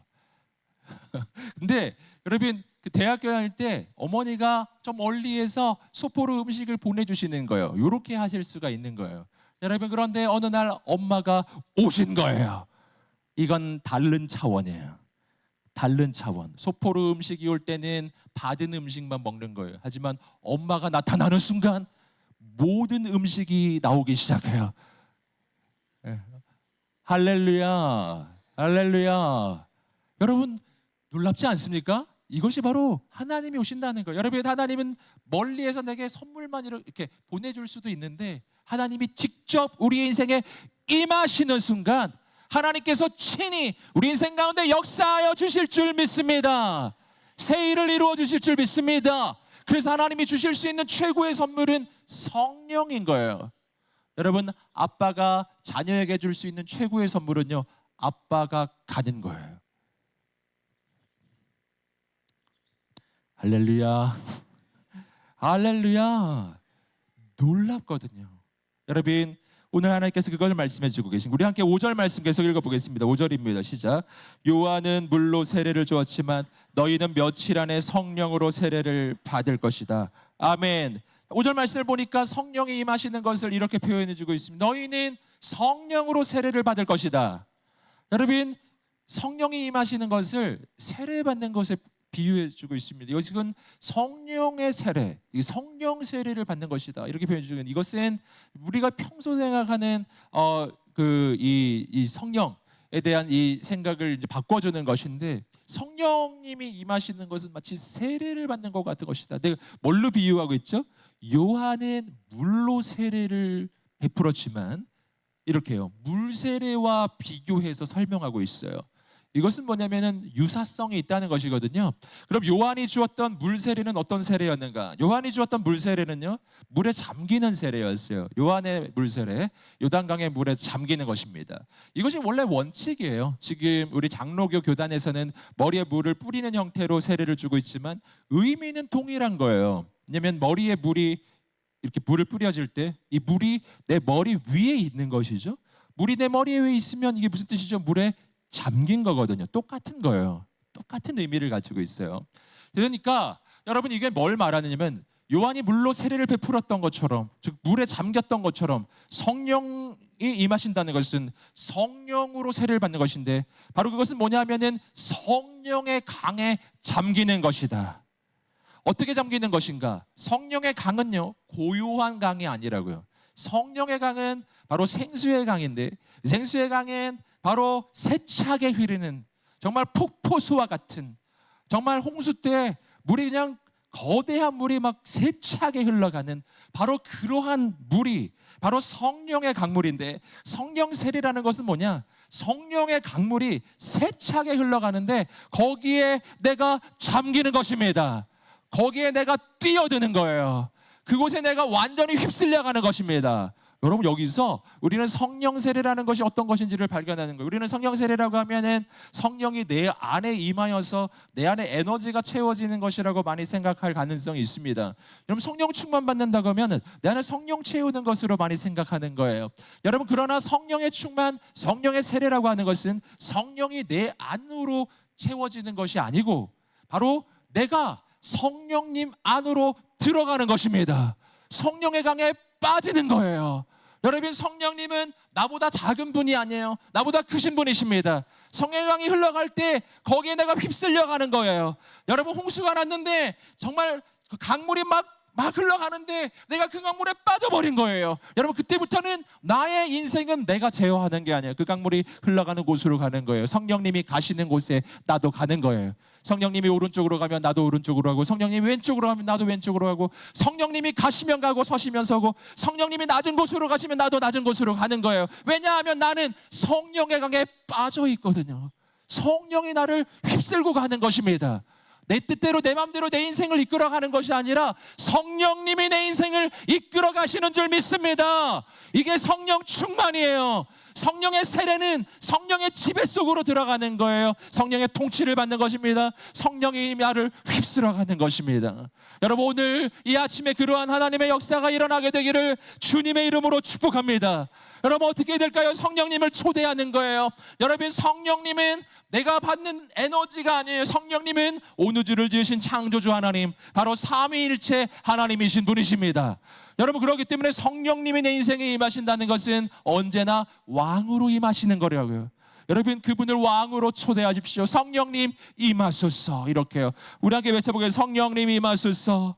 근데 여러분, 대학교 다닐 때 어머니가 좀 멀리에서 소포로 음식을 보내주시는 거예요. 이렇게 하실 수가 있는 거예요. 여러분, 그런데 어느 날 엄마가 오신 거예요. 이건 다른 차원이에요. 다른 차원. 소포로 음식이 올 때는 받은 음식만 먹는 거예요. 하지만 엄마가 나타나는 순간 모든 음식이 나오기 시작해요. 할렐루야. 할렐루야. 여러분, 놀랍지 않습니까? 이것이 바로 하나님이 오신다는 거예요. 여러분, 하나님은 멀리에서 내게 선물만 이렇게 보내줄 수도 있는데 하나님이 직접 우리 인생에 임하시는 순간 하나님께서 친히 우리 인생 가운데 역사하여 주실 줄 믿습니다. 새 일을 이루어 주실 줄 믿습니다. 그래서 하나님이 주실 수 있는 최고의 선물은 성령인 거예요. 여러분, 아빠가 자녀에게 줄 수 있는 최고의 선물은요, 아빠가 가는 거예요. 할렐루야. 할렐루야. 놀랍거든요. 여러분, 오늘 하나님께서 그것을 말씀해 주고 계신, 우리 함께 5절 말씀 계속 읽어보겠습니다. 5절입니다. 시작. 요한은 물로 세례를 주었지만 너희는 며칠 안에 성령으로 세례를 받을 것이다. 아멘. 5절 말씀을 보니까 성령이 임하시는 것을 이렇게 표현해 주고 있습니다. 너희는 성령으로 세례를 받을 것이다. 여러분, 성령이 임하시는 것을 세례받는 것에 비유해 주고 있습니다. 이것은 성령의 세례, 성령 세례를 받는 것이다. 이렇게 표현해 주는, 이것은 우리가 평소 생각하는 이 성령에 대한 이 생각을 이제 바꿔주는 것인데, 성령님이 임하시는 것은 마치 세례를 받는 것 같은 것이다. 내가 뭘로 비유하고 있죠? 요한은 물로 세례를 베풀었지만 이렇게요, 물 세례와 비교해서 설명하고 있어요. 이것은 뭐냐면은 유사성이 있다는 것이거든요. 그럼 요한이 주었던 물 세례는 어떤 세례였는가? 요한이 주었던 물 세례는요, 물에 잠기는 세례였어요. 요한의 물 세례, 요단강의 물에 잠기는 것입니다. 이것이 원래 원칙이에요. 지금 우리 장로교 교단에서는 머리에 물을 뿌리는 형태로 세례를 주고 있지만 의미는 동일한 거예요. 왜냐하면 머리에 물이 이렇게 물을 뿌려질 때 이 물이 내 머리 위에 있는 것이죠. 물이 내 머리 위에 있으면 이게 무슨 뜻이죠? 물에 잠긴 거거든요. 똑같은 거예요. 똑같은 의미를 가지고 있어요. 그러니까 여러분, 이게 뭘 말하느냐면 요한이 물로 세례를 베풀었던 것처럼, 즉 물에 잠겼던 것처럼 성령이 임하신다는 것은 성령으로 세례를 받는 것인데, 바로 그것은 뭐냐면은 성령의 강에 잠기는 것이다. 어떻게 잠기는 것인가? 성령의 강은요, 고요한 강이 아니라고요. 성령의 강은 바로 생수의 강인데, 생수의 강은 바로 세차게 흐르는, 정말 폭포수와 같은, 정말 홍수 때 물이 그냥 거대한 물이 막 세차게 흘러가는 바로 그러한 물이 바로 성령의 강물인데, 성령 세례라는 것은 뭐냐? 성령의 강물이 세차게 흘러가는데 거기에 내가 잠기는 것입니다. 거기에 내가 뛰어드는 거예요. 그곳에 내가 완전히 휩쓸려가는 것입니다. 여러분, 여기서 우리는 성령 세례라는 것이 어떤 것인지를 발견하는 거예요. 우리는 성령 세례라고 하면은 성령이 내 안에 임하여서 내 안에 에너지가 채워지는 것이라고 많이 생각할 가능성이 있습니다. 여러분, 성령 충만 받는다고 하면은 내 안에 성령 채우는 것으로 많이 생각하는 거예요. 여러분, 그러나 성령의 충만, 성령의 세례라고 하는 것은 성령이 내 안으로 채워지는 것이 아니고 바로 내가 성령님 안으로 들어가는 것입니다. 성령의 강에 빠지는 거예요. 여러분, 성령님은 나보다 작은 분이 아니에요. 나보다 크신 분이십니다. 성령의 강이 흘러갈 때 거기에 내가 휩쓸려가는 거예요. 여러분, 홍수가 났는데 정말 그 강물이 막 흘러가는데 내가 그 강물에 빠져버린 거예요. 여러분, 그때부터는 나의 인생은 내가 제어하는 게 아니에요. 그 강물이 흘러가는 곳으로 가는 거예요. 성령님이 가시는 곳에 나도 가는 거예요. 성령님이 오른쪽으로 가면 나도 오른쪽으로 가고, 성령님이 왼쪽으로 가면 나도 왼쪽으로 가고, 성령님이 가시면 가고 서시면 서고, 성령님이 낮은 곳으로 가시면 나도 낮은 곳으로 가는 거예요. 왜냐하면 나는 성령의 강에 빠져 있거든요. 성령이 나를 휩쓸고 가는 것입니다. 내 뜻대로 내 마음대로 내 인생을 이끌어가는 것이 아니라 성령님이 내 인생을 이끌어 가시는 줄 믿습니다. 이게 성령 충만이에요. 성령의 세례는 성령의 지배 속으로 들어가는 거예요. 성령의 통치를 받는 것입니다. 성령이 나를 휩쓸어가는 것입니다. 여러분, 오늘 이 아침에 그러한 하나님의 역사가 일어나게 되기를 주님의 이름으로 축복합니다. 여러분, 어떻게 될까요? 성령님을 초대하는 거예요. 여러분, 성령님은 내가 받는 에너지가 아니에요. 성령님은 온 우주를 지으신 창조주 하나님, 바로 삼위일체 하나님이신 분이십니다. 여러분, 그렇기 때문에 성령님이 내 인생에 임하신다는 것은 언제나 왕으로 임하시는 거라고요. 여러분, 그분을 왕으로 초대하십시오. 성령님 임하소서. 이렇게요. 우리 함께 외쳐보겠습니다. 성령님 임하소서.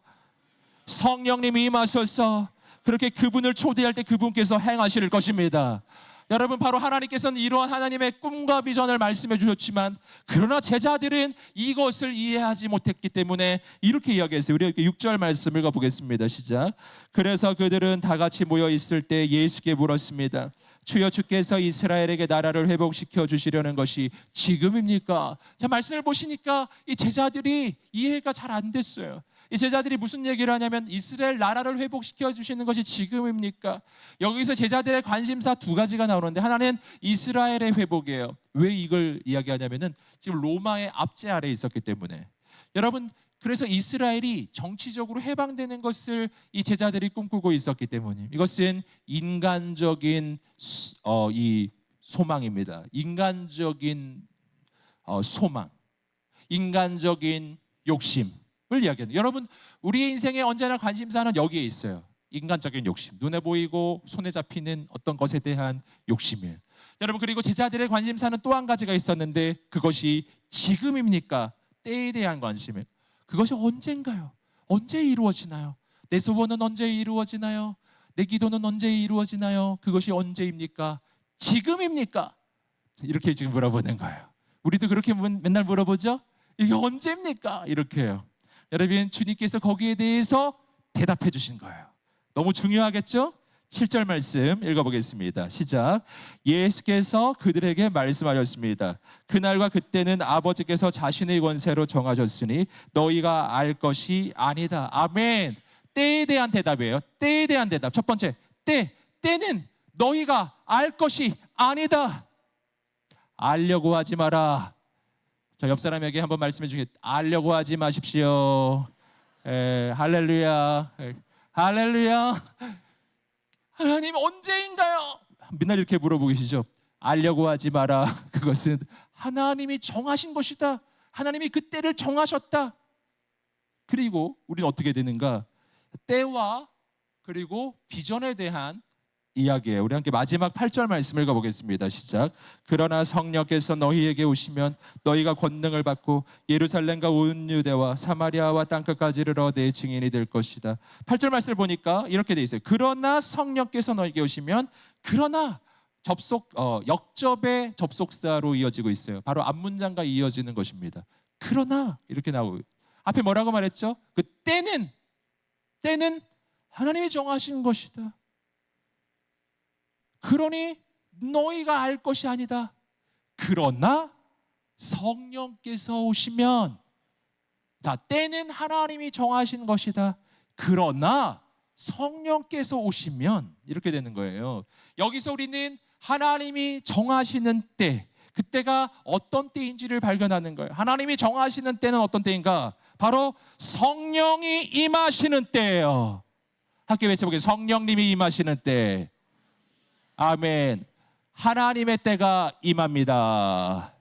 성령님 임하소서. 그렇게 그분을 초대할 때 그분께서 행하실 것입니다. 여러분, 바로 하나님께서는 이러한 하나님의 꿈과 비전을 말씀해 주셨지만, 그러나 제자들은 이것을 이해하지 못했기 때문에 이렇게 이야기했어요. 우리 6절 말씀 읽어보겠습니다. 시작. 그래서 그들은 다 같이 모여 있을 때 예수께 물었습니다. 주여, 주께서 이스라엘에게 나라를 회복시켜 주시려는 것이 지금입니까? 자, 말씀을 보시니까 이 제자들이 이해가 잘 안 됐어요. 이 제자들이 무슨 얘기를 하냐면, 이스라엘 나라를 회복시켜 주시는 것이 지금입니까? 여기서 제자들의 관심사 두 가지가 나오는데, 하나는 이스라엘의 회복이에요. 왜 이걸 이야기하냐면은 지금 로마의 압제 아래에 있었기 때문에. 여러분, 그래서 이스라엘이 정치적으로 해방되는 것을 이 제자들이 꿈꾸고 있었기 때문에, 이것은 인간적인 이 소망입니다. 인간적인 소망, 인간적인 욕심을 이야기합니다. 여러분, 우리의 인생에 언제나 관심사는 여기에 있어요. 인간적인 욕심, 눈에 보이고 손에 잡히는 어떤 것에 대한 욕심이에요. 여러분, 그리고 제자들의 관심사는 또 한 가지가 있었는데, 그것이 지금입니까? 때에 대한 관심이에요. 그것이 언젠가요? 언제 이루어지나요? 내 소원은 언제 이루어지나요? 내 기도는 언제 이루어지나요? 그것이 언제입니까? 지금입니까? 이렇게 지금 물어보는 거예요. 우리도 그렇게 맨날 물어보죠? 이게 언제입니까? 이렇게 해요. 여러분, 주님께서 거기에 대해서 대답해 주신 거예요. 너무 중요하겠죠? 7절 말씀 읽어보겠습니다. 시작. 예수께서 그들에게 말씀하셨습니다. 그날과 그때는 아버지께서 자신의 권세로 정하셨으니 너희가 알 것이 아니다. 아멘. 때에 대한 대답이에요. 때에 대한 대답. 첫 번째, 때는 너희가 알 것이 아니다. 알려고 하지 마라. 저 옆 사람에게 한번 말씀해 주세요. 알려고 하지 마십시오. 할렐루야. 할렐루야. 하나님, 언제인가요? 맨날 이렇게 물어보고 계시죠. 알려고 하지 마라. 그것은 하나님이 정하신 것이다. 하나님이 그때를 정하셨다. 그리고 우리는 어떻게 되는가? 때와 그리고 비전에 대한 이야기예요. 우리 함께 마지막 8절 말씀 읽어보겠습니다. 시작. 그러나 성령께서 너희에게 오시면 너희가 권능을 받고 예루살렘과 온 유대와 사마리아와 땅끝까지 이르러 내 증인이 될 것이다. 8절 말씀을 보니까 이렇게 돼 있어요. 그러나 성령께서 너희에게 오시면, 그러나 역접의 접속사로 이어지고 있어요. 바로 앞문장과 이어지는 것입니다. 그러나 이렇게 나오고 앞에 뭐라고 말했죠? 그 때는 하나님이 정하신 것이다. 그러니 너희가 알 것이 아니다. 그러나 성령께서 오시면, 자, 때는 하나님이 정하신 것이다. 그러나 성령께서 오시면, 이렇게 되는 거예요. 여기서 우리는 하나님이 정하시는 때, 그때가 어떤 때인지를 발견하는 거예요. 하나님이 정하시는 때는 어떤 때인가? 바로 성령이 임하시는 때예요. 함께 외쳐보겠습니다. 성령님이 임하시는 때. 아멘. 하나님의 때가 임합니다.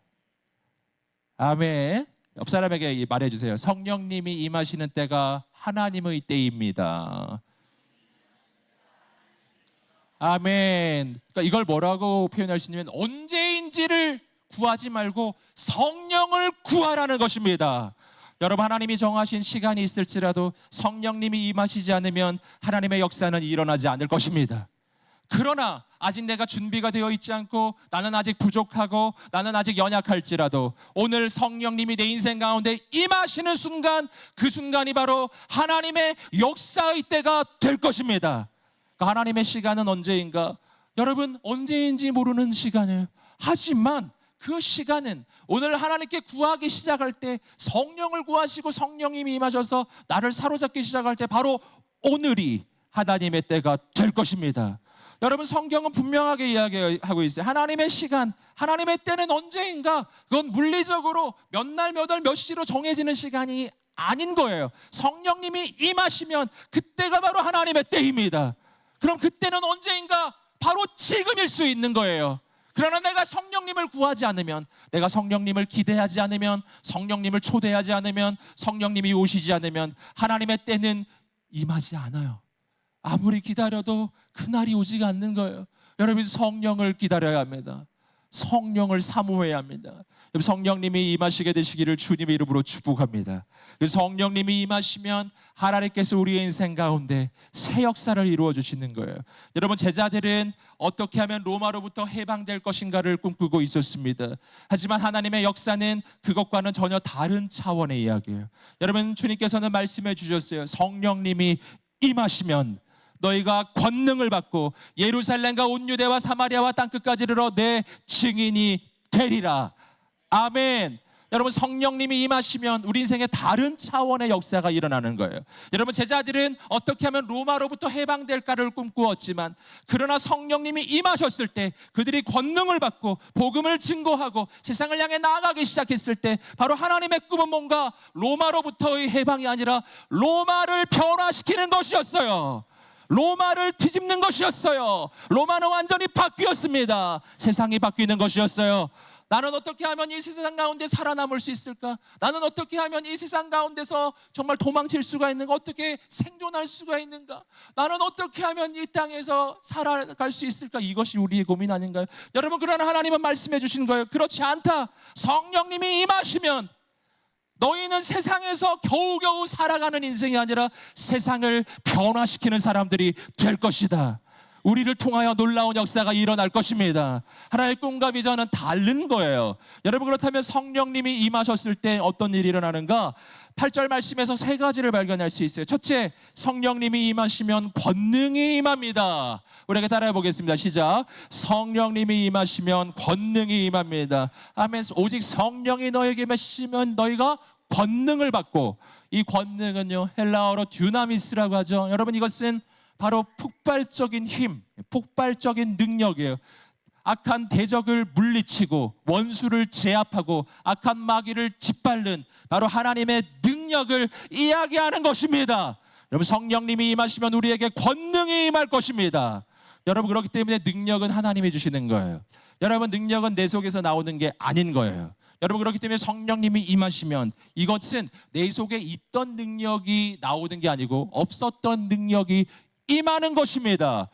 아멘. 옆 사람에게 말해주세요. 성령님이 임하시는 때가 하나님의 때입니다. 아멘. 그러니까 이걸 뭐라고 표현할 수 있냐면 언제인지를 구하지 말고 성령을 구하라는 것입니다. 여러분, 하나님이 정하신 시간이 있을지라도 성령님이 임하시지 않으면 하나님의 역사는 일어나지 않을 것입니다. 그러나 아직 내가 준비가 되어 있지 않고 나는 아직 부족하고 나는 아직 연약할지라도 오늘 성령님이 내 인생 가운데 임하시는 순간, 그 순간이 바로 하나님의 역사의 때가 될 것입니다. 하나님의 시간은 언제인가? 여러분, 언제인지 모르는 시간이에요. 하지만 그 시간은 오늘 하나님께 구하기 시작할 때, 성령을 구하시고 성령님이 임하셔서 나를 사로잡기 시작할 때 바로 오늘이 하나님의 때가 될 것입니다. 여러분, 성경은 분명하게 이야기하고 있어요. 하나님의 시간, 하나님의 때는 언제인가? 그건 물리적으로 몇 날, 몇 월, 몇 시로 정해지는 시간이 아닌 거예요. 성령님이 임하시면 그때가 바로 하나님의 때입니다. 그럼 그때는 언제인가? 바로 지금일 수 있는 거예요. 그러나 내가 성령님을 구하지 않으면, 내가 성령님을 기대하지 않으면, 성령님을 초대하지 않으면, 성령님이 오시지 않으면 하나님의 때는 임하지 않아요. 아무리 기다려도 그날이 오지가 않는 거예요. 여러분, 성령을 기다려야 합니다. 성령을 사모해야 합니다. 성령님이 임하시게 되시기를 주님의 이름으로 축복합니다. 성령님이 임하시면 하나님께서 우리의 인생 가운데 새 역사를 이루어 주시는 거예요. 여러분, 제자들은 어떻게 하면 로마로부터 해방될 것인가를 꿈꾸고 있었습니다. 하지만 하나님의 역사는 그것과는 전혀 다른 차원의 이야기예요. 여러분, 주님께서는 말씀해 주셨어요. 성령님이 임하시면 너희가 권능을 받고 예루살렘과 온 유대와 사마리아와 땅끝까지 이르러 내 증인이 되리라. 아멘. 여러분, 성령님이 임하시면 우리 인생에 다른 차원의 역사가 일어나는 거예요. 여러분, 제자들은 어떻게 하면 로마로부터 해방될까를 꿈꾸었지만, 그러나 성령님이 임하셨을 때 그들이 권능을 받고 복음을 증거하고 세상을 향해 나아가기 시작했을 때 바로 하나님의 꿈은 뭔가 로마로부터의 해방이 아니라 로마를 변화시키는 것이었어요. 로마를 뒤집는 것이었어요. 로마는 완전히 바뀌었습니다. 세상이 바뀌는 것이었어요. 나는 어떻게 하면 이 세상 가운데 살아남을 수 있을까? 나는 어떻게 하면 이 세상 가운데서 정말 도망칠 수가 있는가? 어떻게 생존할 수가 있는가? 나는 어떻게 하면 이 땅에서 살아갈 수 있을까? 이것이 우리의 고민 아닌가요? 여러분, 그러나 하나님은 말씀해 주신 거예요. 그렇지 않다. 성령님이 임하시면 너희는 세상에서 겨우겨우 살아가는 인생이 아니라 세상을 변화시키는 사람들이 될 것이다. 우리를 통하여 놀라운 역사가 일어날 것입니다. 하나님의 꿈과 비전은 다른 거예요. 여러분, 그렇다면 성령님이 임하셨을 때 어떤 일이 일어나는가? 8절 말씀에서 세 가지를 발견할 수 있어요. 첫째, 성령님이 임하시면 권능이 임합니다. 우리에게 따라해 보겠습니다. 시작. 성령님이 임하시면 권능이 임합니다. 아멘. 오직 성령이 너에게 임하시면 너희가 권능을 받고, 이 권능은요, 헬라어로 듀나미스라고 하죠. 여러분, 이것은 바로 폭발적인 힘, 폭발적인 능력이에요. 악한 대적을 물리치고 원수를 제압하고 악한 마귀를 짓밟는 바로 하나님의 능력을 이야기하는 것입니다. 여러분, 성령님이 임하시면 우리에게 권능이 임할 것입니다. 여러분, 그렇기 때문에 능력은 하나님이 주시는 거예요. 여러분, 능력은 내 속에서 나오는 게 아닌 거예요. 여러분, 그렇기 때문에 성령님이 임하시면 이것은 내 속에 있던 능력이 나오는 게 아니고 없었던 능력이 임하는 것입니다.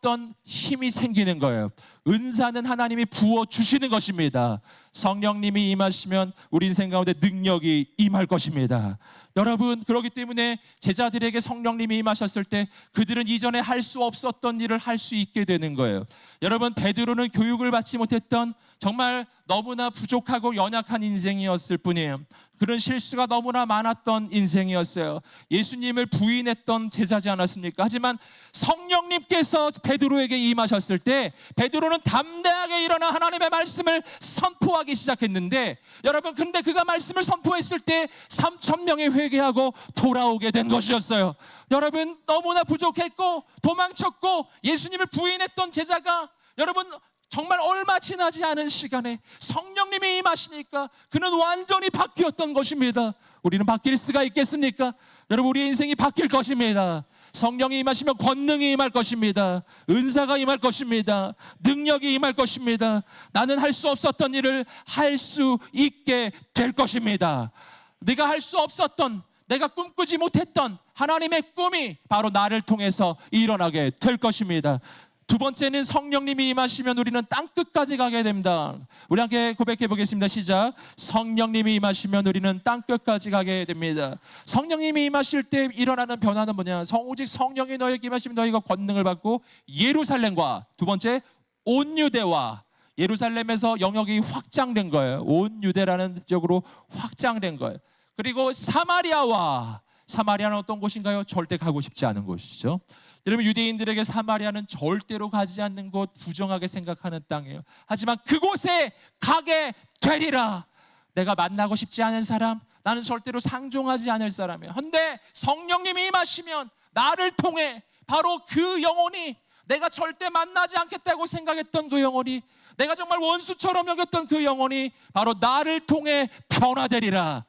어떤 힘이 생기는 거예요. 은사는 하나님이 부어주시는 것입니다. 성령님이 임하시면 우리 인생 가운데 능력이 임할 것입니다. 여러분, 그렇기 때문에 제자들에게 성령님이 임하셨을 때 그들은 이전에 할 수 없었던 일을 할 수 있게 되는 거예요. 여러분, 베드로는 교육을 받지 못했던 정말 너무나 부족하고 연약한 인생이었을 뿐이에요. 그런 실수가 너무나 많았던 인생이었어요. 예수님을 부인했던 제자지 않았습니까? 하지만 성령님께서 베드로에게 임하셨을 때 베드로는 담대하게 일어나 하나님의 말씀을 선포하기 시작했는데, 여러분, 근데 그가 말씀을 선포했을 때 3,000명이 회개하고 돌아오게 된 것이었어요. 여러분, 너무나 부족했고 도망쳤고 예수님을 부인했던 제자가, 여러분, 정말 얼마 지나지 않은 시간에 성령님이 임하시니까 그는 완전히 바뀌었던 것입니다. 우리는 바뀔 수가 있겠습니까? 여러분, 우리의 인생이 바뀔 것입니다. 성령이 임하시면 권능이 임할 것입니다. 은사가 임할 것입니다. 능력이 임할 것입니다. 나는 할 수 없었던 일을 할 수 있게 될 것입니다. 네가 할 수 없었던, 내가 꿈꾸지 못했던 하나님의 꿈이 바로 나를 통해서 일어나게 될 것입니다. 두 번째는 성령님이 임하시면 우리는 땅끝까지 가게 됩니다. 우리 함께 고백해 보겠습니다. 시작. 성령님이 임하시면 우리는 땅끝까지 가게 됩니다. 성령님이 임하실 때 일어나는 변화는 뭐냐? 오직 성령이 너에게 임하시면 너희가 권능을 받고 예루살렘과, 두 번째, 온 유대와, 예루살렘에서 영역이 확장된 거예요. 온 유대라는 지역으로 확장된 거예요. 그리고 사마리아와, 사마리아는 어떤 곳인가요? 절대 가고 싶지 않은 곳이죠. 여러분, 유대인들에게 사마리아는 절대로 가지 않는 곳, 부정하게 생각하는 땅이에요. 하지만 그곳에 가게 되리라. 내가 만나고 싶지 않은 사람, 나는 절대로 상종하지 않을 사람이에요. 그런데 성령님이 임하시면 나를 통해 바로 그 영혼이, 내가 절대 만나지 않겠다고 생각했던 그 영혼이, 내가 정말 원수처럼 여겼던 그 영혼이 바로 나를 통해 변화되리라.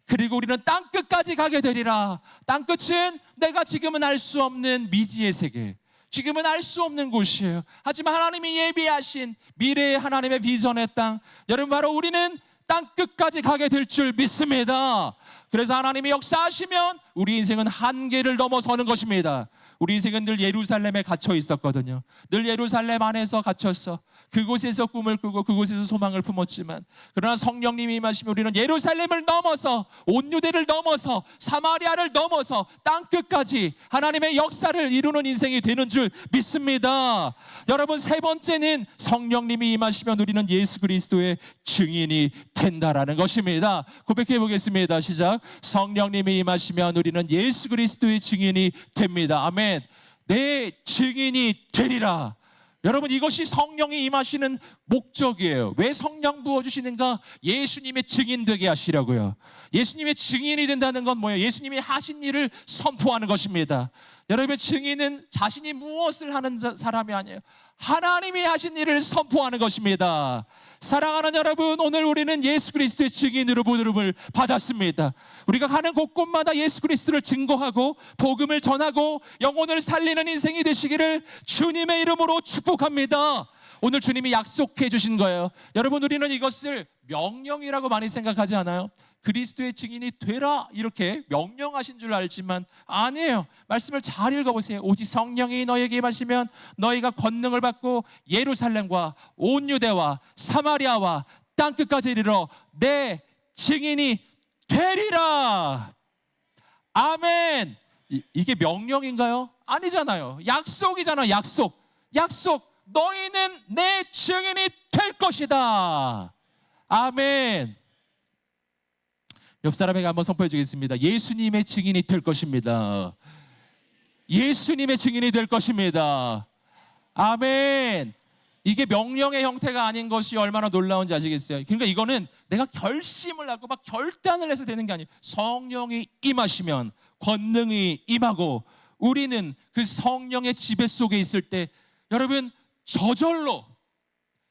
그리고 우리는 땅끝까지 가게 되리라. 땅끝은 내가 지금은 알 수 없는 미지의 세계, 지금은 알 수 없는 곳이에요. 하지만 하나님이 예비하신 미래의 하나님의 비전의 땅, 여러분, 바로 우리는 땅끝까지 가게 될 줄 믿습니다. 그래서 하나님이 역사하시면 우리 인생은 한계를 넘어서는 것입니다. 우리 인생은 늘 예루살렘에 갇혀 있었거든요. 늘 예루살렘 안에서 갇혔어. 그곳에서 꿈을 꾸고 그곳에서 소망을 품었지만, 그러나 성령님이 임하시면 우리는 예루살렘을 넘어서, 온 유대를 넘어서, 사마리아를 넘어서 땅끝까지 하나님의 역사를 이루는 인생이 되는 줄 믿습니다. 여러분, 세 번째는 성령님이 임하시면 우리는 예수 그리스도의 증인이 된다라는 것입니다. 고백해 보겠습니다. 시작. 성령님이 임하시면 우리는 예수 그리스도의 증인이 됩니다. 아멘. 내 증인이 되리라. 여러분, 이것이 성령이 임하시는 목적이에요. 왜 성령 부어주시는가? 예수님의 증인 되게 하시려고요. 예수님의 증인이 된다는 건 뭐예요? 예수님이 하신 일을 선포하는 것입니다. 여러분의 증인은 자신이 무엇을 하는 사람이 아니에요. 하나님이 하신 일을 선포하는 것입니다. 사랑하는 여러분, 오늘 우리는 예수 그리스도의 증인으로 부름을 받았습니다. 우리가 가는 곳곳마다 예수 그리스도를 증거하고 복음을 전하고 영혼을 살리는 인생이 되시기를 주님의 이름으로 축복합니다. 오늘 주님이 약속해 주신 거예요. 여러분, 우리는 이것을 명령이라고 많이 생각하지 않아요? 그리스도의 증인이 되라, 이렇게 명령하신 줄 알지만 아니에요. 말씀을 잘 읽어보세요. 오직 성령이 너에게 임하시면 너희가 권능을 받고 예루살렘과 온 유대와 사마리아와 땅끝까지 이르러 내 증인이 되리라. 아멘. 이게 명령인가요? 아니잖아요. 약속이잖아요. 약속. 너희는 내 증인이 될 것이다. 아멘. 옆 사람에게 한번 선포해 주겠습니다. 예수님의 증인이 될 것입니다. 예수님의 증인이 될 것입니다. 아멘. 이게 명령의 형태가 아닌 것이 얼마나 놀라운지 아시겠어요? 그러니까 이거는 내가 결심을 하고 막 결단을 해서 되는 게 아니에요. 성령이 임하시면 권능이 임하고 우리는 그 성령의 지배 속에 있을 때, 여러분, 저절로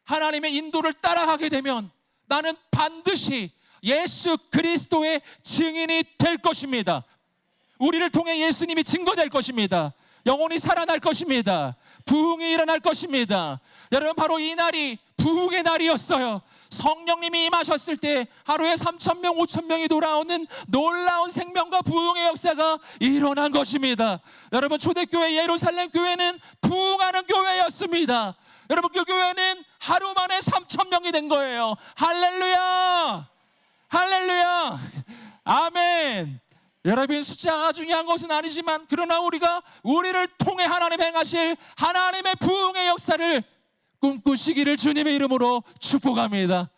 하나님의 인도를 따라가게 되면 나는 반드시 예수 그리스도의 증인이 될 것입니다. 우리를 통해 예수님이 증거될 것입니다. 영혼이 살아날 것입니다. 부흥이 일어날 것입니다. 여러분, 바로 이 날이 부흥의 날이었어요. 성령님이 임하셨을 때 하루에 3,000명, 5,000명이 돌아오는 놀라운 생명과 부흥의 역사가 일어난 것입니다. 여러분, 초대교회 예루살렘 교회는 부흥하는 교회였습니다. 여러분, 그 교회는 하루 만에 3,000명이 된 거예요. 할렐루야! 할렐루야! 아멘! 여러분, 숫자가 중요한 것은 아니지만 그러나 우리를 통해 하나님 행하실 하나님의 부흥의 역사를 꿈꾸시기를 주님의 이름으로 축복합니다.